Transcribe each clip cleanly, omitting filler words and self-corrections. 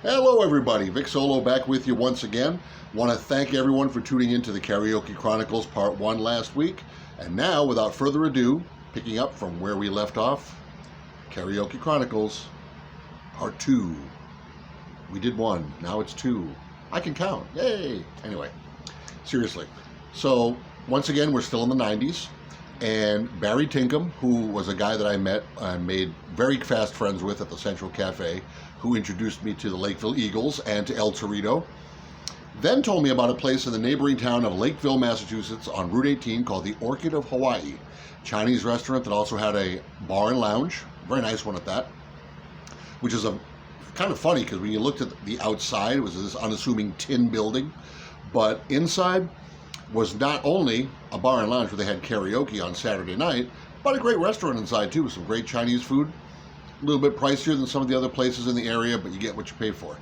Hello everybody, Vic Solo back with you once again. Want to thank everyone for tuning into the Karaoke Chronicles Part 1 last week. And now, without further ado, picking up from where we left off, Karaoke Chronicles Part 2. We did 1, now it's 2. I can count, yay! Anyway, seriously. So, once again, we're still in the 90s. And Barry Tinkham, who was a guy that I met and made very fast friends with at the Central Cafe, who introduced me to the Lakeville Eagles and to El Torito, then told me about a place in the neighboring town of Lakeville, Massachusetts on Route 18 called the Orchid of Hawaii. Chinese restaurant that also had a bar and lounge, very nice one at that, which is a kind of funny because when you looked at the outside, it was this unassuming tin building, but inside was not only a bar and lounge where they had karaoke on Saturday night, but a great restaurant inside too, with some great Chinese food. A little bit pricier than some of the other places in the area, but you get what you pay for.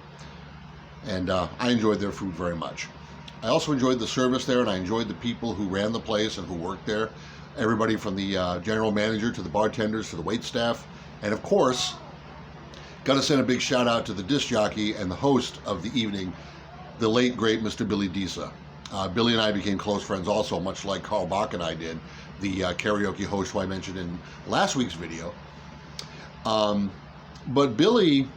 And I enjoyed their food very much. I also enjoyed the service there, and I enjoyed the people who ran the place and who worked there. Everybody from the general manager to the bartenders to the wait staff. And of course, got to send a big shout out to the disc jockey and the host of the evening, the late, great Mr. Billy Disa. Billy and I became close friends also, much like Carl Bach and I did, the karaoke host who I mentioned in last week's video. But Billy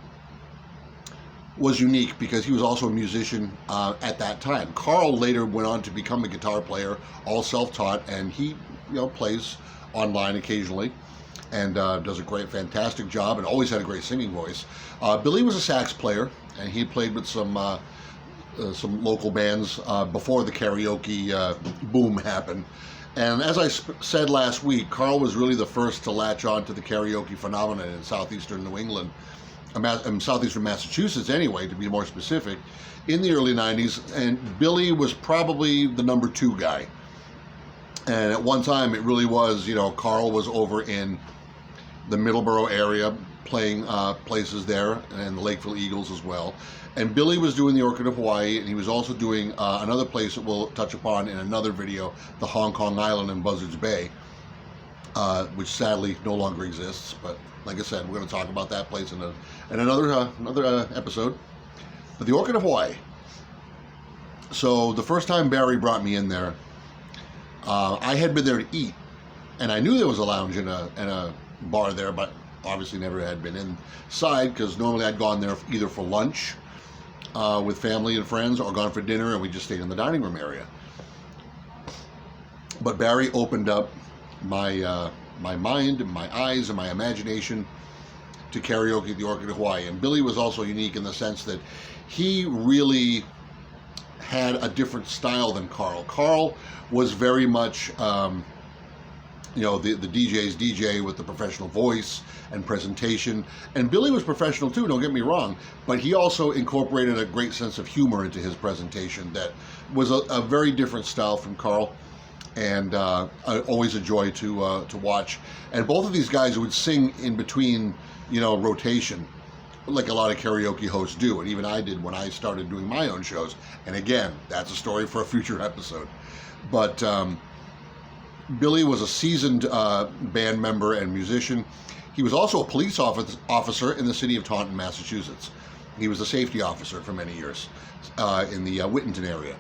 was unique because he was also a musician at that time. Carl later went on to become a guitar player, all self-taught, and he plays online occasionally and does a great, fantastic job, and always had a great singing voice. Billy was a sax player, and he played with some local bands before the karaoke boom happened. And as I said last week, Carl was really the first to latch on to the karaoke phenomenon in southeastern New England, southeastern Massachusetts anyway, to be more specific, in the early 90s. And Billy was probably the number 2 guy. And at one time, it really was, Carl was over in the Middleborough area, playing places there, and the Lakeville Eagles as well. And Billy was doing the Orchid of Hawaii, and he was also doing another place that we'll touch upon in another video, the Hong Kong Island in Buzzards Bay, which sadly no longer exists. But like I said, we're going to talk about that place in another episode. But the Orchid of Hawaii. So the first time Barry brought me in there, I had been there to eat, and I knew there was a lounge and a bar there, but obviously never had been inside because normally I'd gone there either for lunch with family and friends, or gone for dinner, and we just stayed in the dining room area. But Barry opened up my my mind and my eyes and my imagination to karaoke at the Orchid of Hawaii. And Billy was also unique in the sense that he really had a different style than Carl. Carl was very much the DJ's DJ with the professional voice and presentation. And Billy was professional too, don't get me wrong, but he also incorporated a great sense of humor into his presentation that was a very different style from Carl, and always a joy to watch. And both of these guys would sing in between, rotation, like a lot of karaoke hosts do, and even I did when I started doing my own shows. And again, that's a story for a future episode. But Billy was a seasoned band member and musician. He was also a police officer in the city of Taunton, Massachusetts. He was a safety officer for many years in the Whittington area,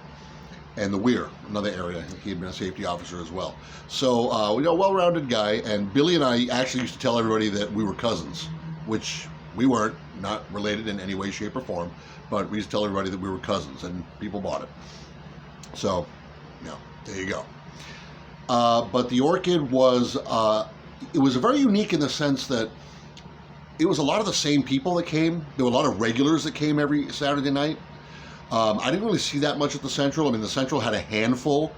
and the Weir, another area. He had been a safety officer as well. So, well-rounded guy. And Billy and I actually used to tell everybody that we were cousins, which we weren't, not related in any way, shape, or form, but we used to tell everybody that we were cousins, and people bought it. So, there you go. But the Orchid was, it was very unique in the sense that it was a lot of the same people that came. There were a lot of regulars that came every Saturday night. I didn't really see that much at the Central. I mean, the Central had a handful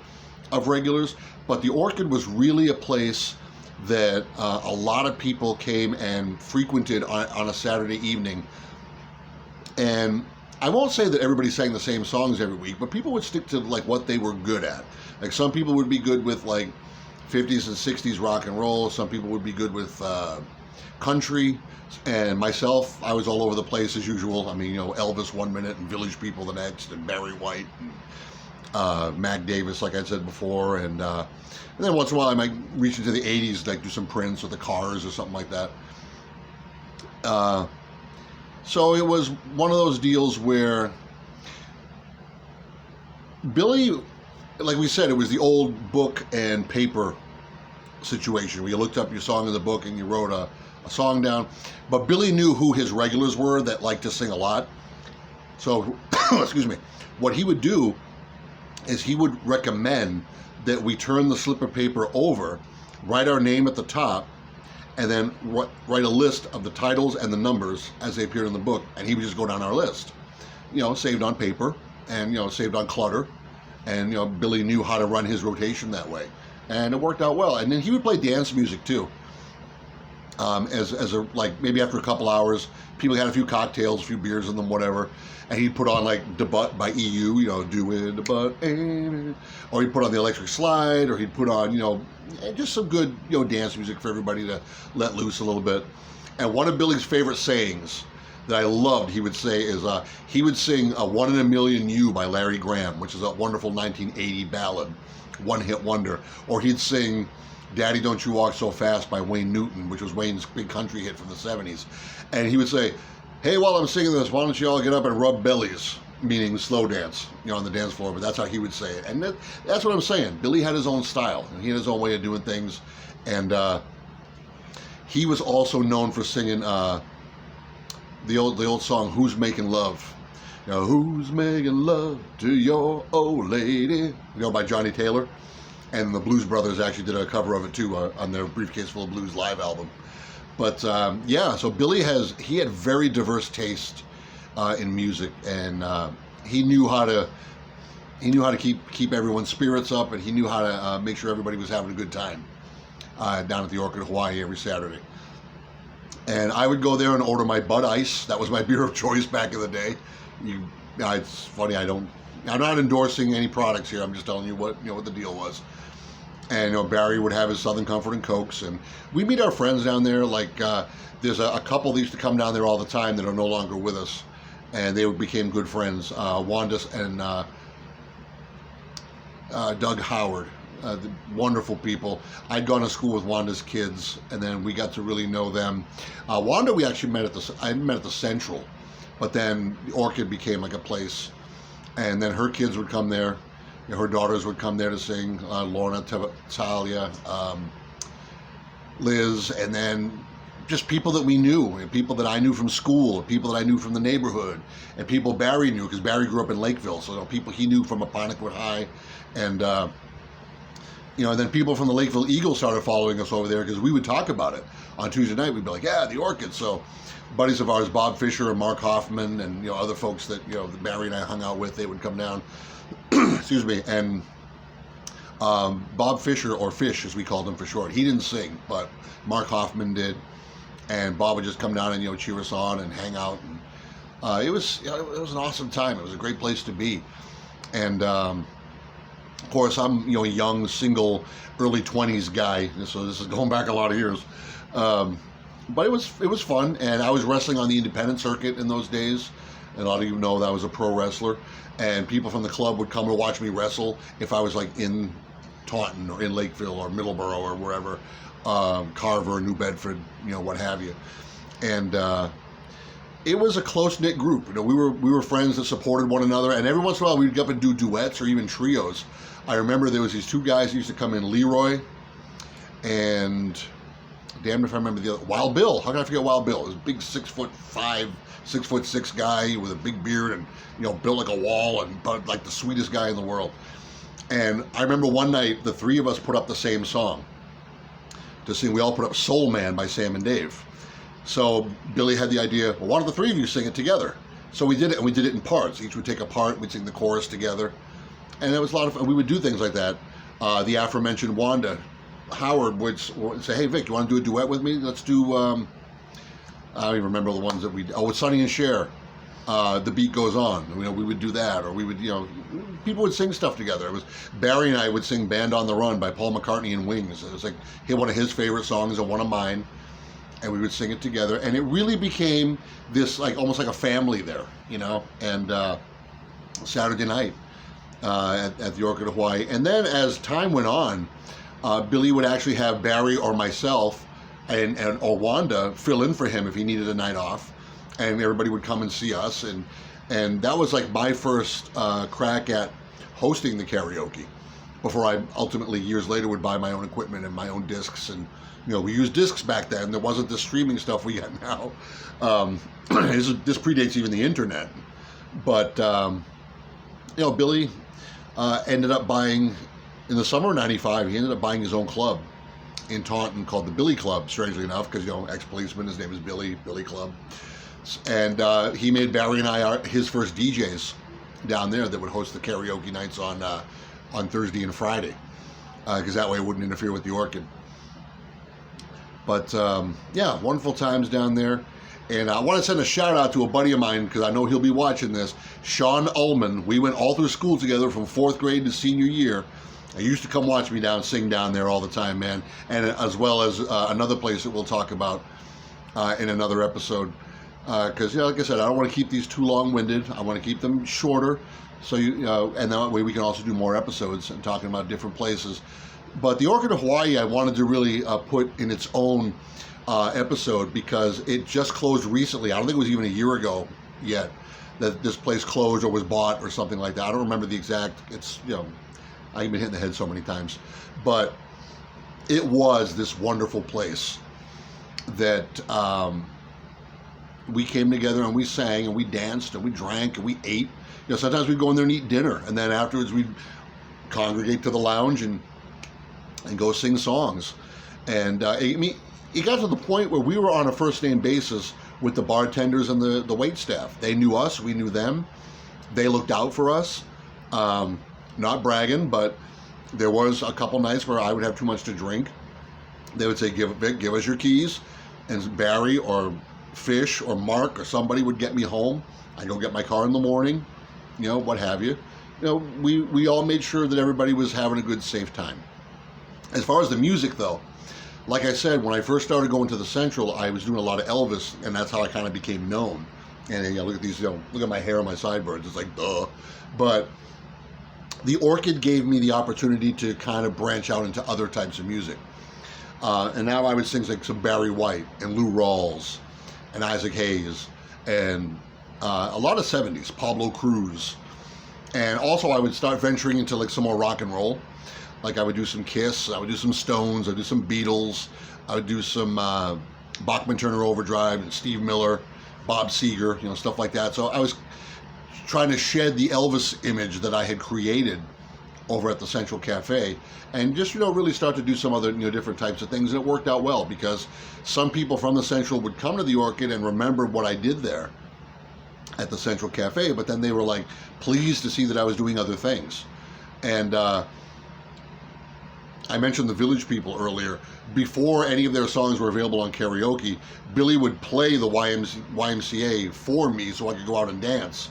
of regulars, but the Orchid was really a place that a lot of people came and frequented on a Saturday evening. And I won't say that everybody sang the same songs every week, but people would stick to like what they were good at. Like some people would be good with like 50s and 60s rock and roll. Some people would be good with country. And myself, I was all over the place as usual. I mean, Elvis one minute and Village People the next, and Barry White and Mac Davis, like I said before. And then once in a while I might reach into the 80s, like do some Prince or the Cars or something like that. So it was one of those deals where Billy, like we said, it was the old book and paper situation where you looked up your song in the book and you wrote a song down. But Billy knew who his regulars were that liked to sing a lot. So, excuse me, what he would do is he would recommend that we turn the slip of paper over, write our name at the top, and then write a list of the titles and the numbers as they appeared in the book, and he would just go down our list. Saved on paper and, saved on clutter. And, Billy knew how to run his rotation that way. And it worked out well. And then he would play dance music too. Maybe after a couple hours, people had a few cocktails, a few beers in them, whatever, and he'd put on like Debut by EU, doing Debut, or he'd put on the Electric Slide, or he'd put on, just some good, dance music for everybody to let loose a little bit. And one of Billy's favorite sayings that I loved, he would say, is he would sing "One in a Million You" by Larry Graham, which is a wonderful 1980 ballad, one-hit wonder, or he'd sing "Daddy Don't You Walk So Fast" by Wayne Newton, which was Wayne's big country hit from the 70s. And he would say, "Hey, while I'm singing this, why don't you all get up and rub bellies?" Meaning slow dance, on the dance floor, but that's how he would say it. And that's what I'm saying. Billy had his own style, and he had his own way of doing things. And he was also known for singing the old song, "Who's Making Love?" Who's making love to your old lady? By Johnny Taylor. And the Blues Brothers actually did a cover of it too on their Briefcase Full of Blues live album. But so Billy had very diverse taste in music, and he knew how to keep everyone's spirits up, and he knew how to make sure everybody was having a good time down at the Orchid, Hawaii every Saturday. And I would go there and order my Bud Ice. That was my beer of choice back in the day. It's funny, I'm not endorsing any products here. I'm just telling you what the deal was. And Barry would have his Southern Comfort and Cokes, and we meet our friends down there. Like there's a couple that used to come down there all the time that are no longer with us, and they became good friends. Wanda and Doug Howard, wonderful people. I'd gone to school with Wanda's kids, and then we got to really know them. Wanda, we actually met at the Central, but then the Orchid became like a place, and then her kids would come there. Her daughters would come there to sing, Lorna, Talia, Liz, and then just people that we knew, and people that I knew from school, people that I knew from the neighborhood, and people Barry knew, because Barry grew up in Lakeville, so people he knew from Apponequet High, and and then people from the Lakeville Eagles started following us over there, because we would talk about it on Tuesday night. We'd be like, yeah, the Orchid. So buddies of ours, Bob Fisher and Mark Hoffman, and other folks that that Barry and I hung out with, they would come down. Excuse me. And Bob Fisher, or Fish as we called him for short, he didn't sing, but Mark Hoffman did, and Bob would just come down and cheer us on and hang out, and it was an awesome time. It was a great place to be. And of course, I'm a young, single, early 20s guy, so this is going back a lot of years. But it was fun, and I was wrestling on the independent circuit in those days. And a lot of you know that I was a pro wrestler, and people from the club would come to watch me wrestle if I was like in Taunton or in Lakeville or Middleborough or wherever, Carver, New Bedford, what have you. And it was a close-knit group. We were friends that supported one another, and every once in a while we'd go up and do duets or even trios. I remember there was these two guys who used to come in, Leroy and damn if I remember the other, Wild Bill. How can I forget Wild Bill? He was a big 6'5", 6'6" guy with a big beard and built like a wall, but like the sweetest guy in the world. And I remember one night the three of us put up the same song to sing. We all put up "Soul Man" by Sam and Dave. So Billy had the idea, well, why don't the three of you sing it together? So we did it, and we did it in parts. Each would take a part, we'd sing the chorus together, and it was a lot of fun. We would do things like that. The aforementioned Wanda Howard would say, hey Vic, you want to do a duet with me? Let's do I don't even remember the ones that we, with Sonny and Cher, The Beat Goes On. We would do that, or we would, people would sing stuff together. It was Barry and I would sing "Band on the Run" by Paul McCartney and Wings. It was like one of his favorite songs and one of mine, and we would sing it together. And it really became this almost like a family there, And Saturday night at the Orchid of Hawaii. And then as time went on, Billy would actually have Barry or myself or Wanda fill in for him if he needed a night off. and everybody would come and see us, and that was like my first crack at hosting the karaoke, before I ultimately years later would buy my own equipment and my own discs. And we used discs back then. There wasn't the streaming stuff we got now. This predates even the internet. But Billy ended up buying, in the summer of '95, he ended up buying his own club in Taunton called the Billy Club, strangely enough, because ex-policeman, his name is Billy Club. And he made Barry and I his first DJs down there that would host the karaoke nights on Thursday and Friday, because that way it wouldn't interfere with the Orchid. But yeah, wonderful times down there. And I want to send a shout out to a buddy of mine, because I know he'll be watching this, Sean Ullman. We went all through school together from 4th grade to senior year. He used to come watch me sing down there all the time, man. And as well as another place that we'll talk about in another episode. Because, like I said, I don't want to keep these too long-winded. I want to keep them shorter, so and that way we can also do more episodes and talking about different places. But the Orchid of Hawaii, I wanted to really put in its own episode, because it just closed recently. I don't think it was even a year ago yet that this place closed or was bought or something like that. I don't remember the exact. It's I've been hitting the head so many times, but it was this wonderful place that we came together and we sang and we danced and we drank and we ate. Sometimes we'd go in there and eat dinner, and then afterwards we'd congregate to the lounge and go sing songs. And it got to the point where we were on a first name basis with the bartenders and the wait staff. They knew us, we knew them. They looked out for us. Not bragging, but there was a couple nights where I would have too much to drink. They would say, give us your keys, and Barry or Fish or Mark or somebody would get me home. I'd go get my car in the morning, what have you. We all made sure that everybody was having a good, safe time. As far as the music, though, like I said, when I first started going to the Central, I was doing a lot of Elvis, and that's how I kind of became known. And look at these, look at my hair and my sideburns. It's like, duh. But the Orchid gave me the opportunity to kind of branch out into other types of music. And now I would sing like some Barry White and Lou Rawls and Isaac Hayes and a lot of 70s, Pablo Cruz. And also I would start venturing into like some more rock and roll. Like I would do some Kiss, I would do some Stones, I would do some Beatles, I would do some Bachman Turner Overdrive and Steve Miller, Bob Seger, stuff like that. So I was trying to shed the Elvis image that I had created over at the Central Cafe, and just really start to do some other different types of things. And it worked out well, because some people from the Central would come to the Orchid and remember what I did there at the Central Cafe, but then they were like pleased to see that I was doing other things. And I mentioned the Village People earlier. Before any of their songs were available on karaoke, Billy would play the YMCA for me so I could go out and dance.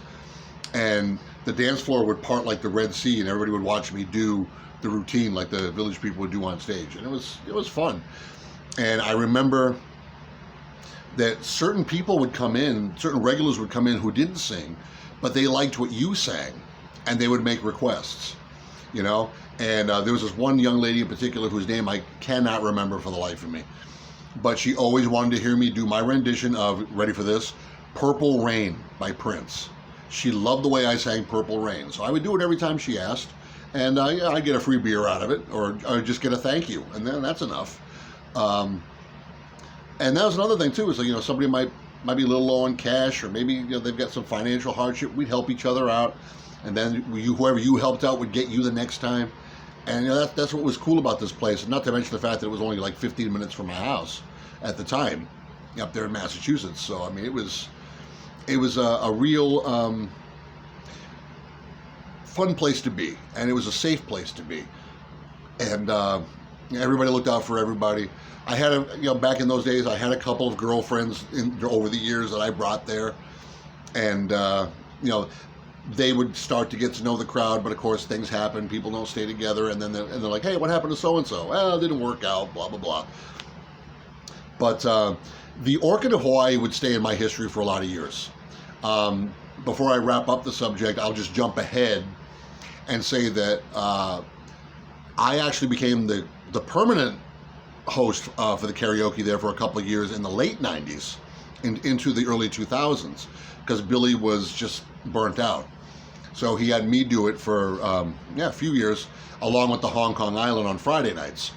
And the dance floor would part like the Red Sea, and everybody would watch me do the routine like the Village People would do on stage. And it was fun. And I remember that certain people would come in, certain regulars would come in who didn't sing, but they liked what you sang, and they would make requests, And there was this one young lady in particular whose name I cannot remember for the life of me, but she always wanted to hear me do my rendition of, ready for this, Purple Rain by Prince. She loved the way I sang Purple Rain, so I would do it every time she asked, and I'd get a free beer out of it, or just get a thank you, and then that's enough. And that was another thing too, is like, somebody might be a little low on cash, or maybe they've got some financial hardship. We'd help each other out, and then whoever you helped out would get you the next time. And that's what was cool about this place, not to mention the fact that it was only like 15 minutes from my house at the time, up there in Massachusetts. So I mean, it was a real fun place to be, and it was a safe place to be, and everybody looked out for everybody. I had back in those days, I had a couple of girlfriends over the years that I brought there, and they would start to get to know the crowd, but of course things happen. People don't stay together, and then they're like, "Hey, what happened to so and so? Well, it didn't work out." Blah blah blah. But the Orchid of Hawaii would stay in my history for a lot of years. Before I wrap up the subject, I'll just jump ahead and say that I actually became the permanent host for the karaoke there for a couple of years in the late 90s. into the early 2000s, because Billy was just burnt out. So he had me do it for a few years, along with the Hong Kong Island on Friday nights.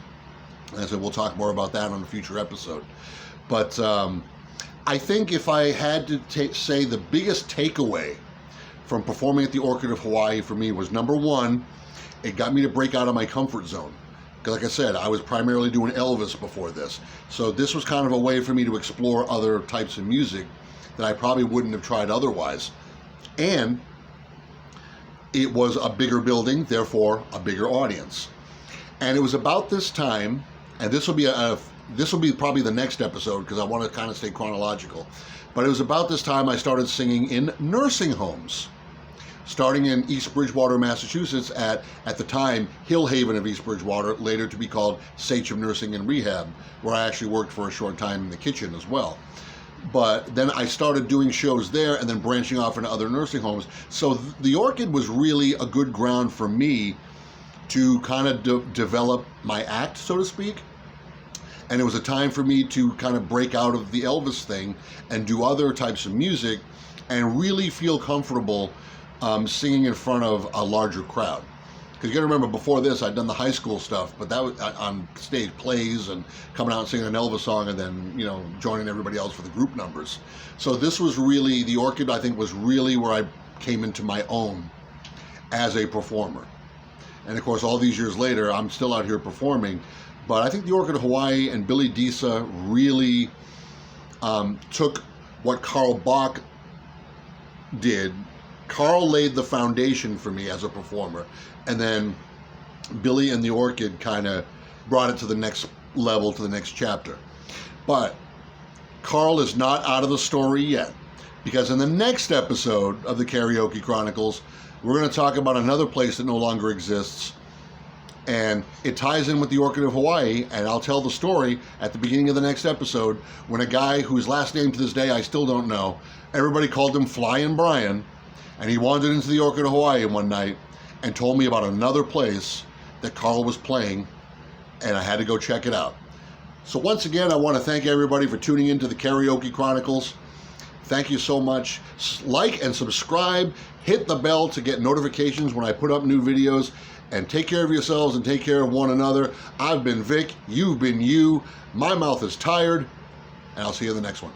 And so we'll talk more about that on a future episode. But I think if I had to say the biggest takeaway from performing at the Orchid of Hawaii for me was, number one, it got me to break out of my comfort zone. Because like I said, I was primarily doing Elvis before this. So this was kind of a way for me to explore other types of music that I probably wouldn't have tried otherwise. And it was a bigger building, therefore a bigger audience. And it was about this time, and this will be probably the next episode because I want to kind of stay chronological. But it was about this time I started singing in nursing homes, starting in East Bridgewater, Massachusetts at the time, Hill Haven of East Bridgewater, later to be called Sachem Nursing and Rehab, where I actually worked for a short time in the kitchen as well. But then I started doing shows there and then branching off into other nursing homes. So the Orchid was really a good ground for me to kind of develop my act, so to speak. And it was a time for me to kind of break out of the Elvis thing and do other types of music and really feel comfortable singing in front of a larger crowd. Because you gotta remember, before this, I'd done the high school stuff, but that was on stage plays and coming out and singing an Elvis song and then, joining everybody else for the group numbers. So this was really, the Orchid, I think, was really where I came into my own as a performer. And of course, all these years later, I'm still out here performing. But I think the Orchid of Hawaii and Billy Disa really took what Carl Bach did. Carl laid the foundation for me as a performer, and then Billy and the Orchid kind of brought it to the next level, to the next chapter. But Carl is not out of the story yet, because in the next episode of the Karaoke Chronicles, we're going to talk about another place that no longer exists, and it ties in with the Orchid of Hawaii, and I'll tell the story at the beginning of the next episode when a guy whose last name to this day I still don't know, everybody called him Flying Brian, and he wandered into the Orchid of Hawaii one night and told me about another place that Carl was playing, and I had to go check it out. So once again, I want to thank everybody for tuning into the Karaoke Chronicles. Thank you so much. Like and subscribe. Hit the bell to get notifications when I put up new videos. And take care of yourselves and take care of one another. I've been Vic. You've been you. My mouth is tired. And I'll see you in the next one.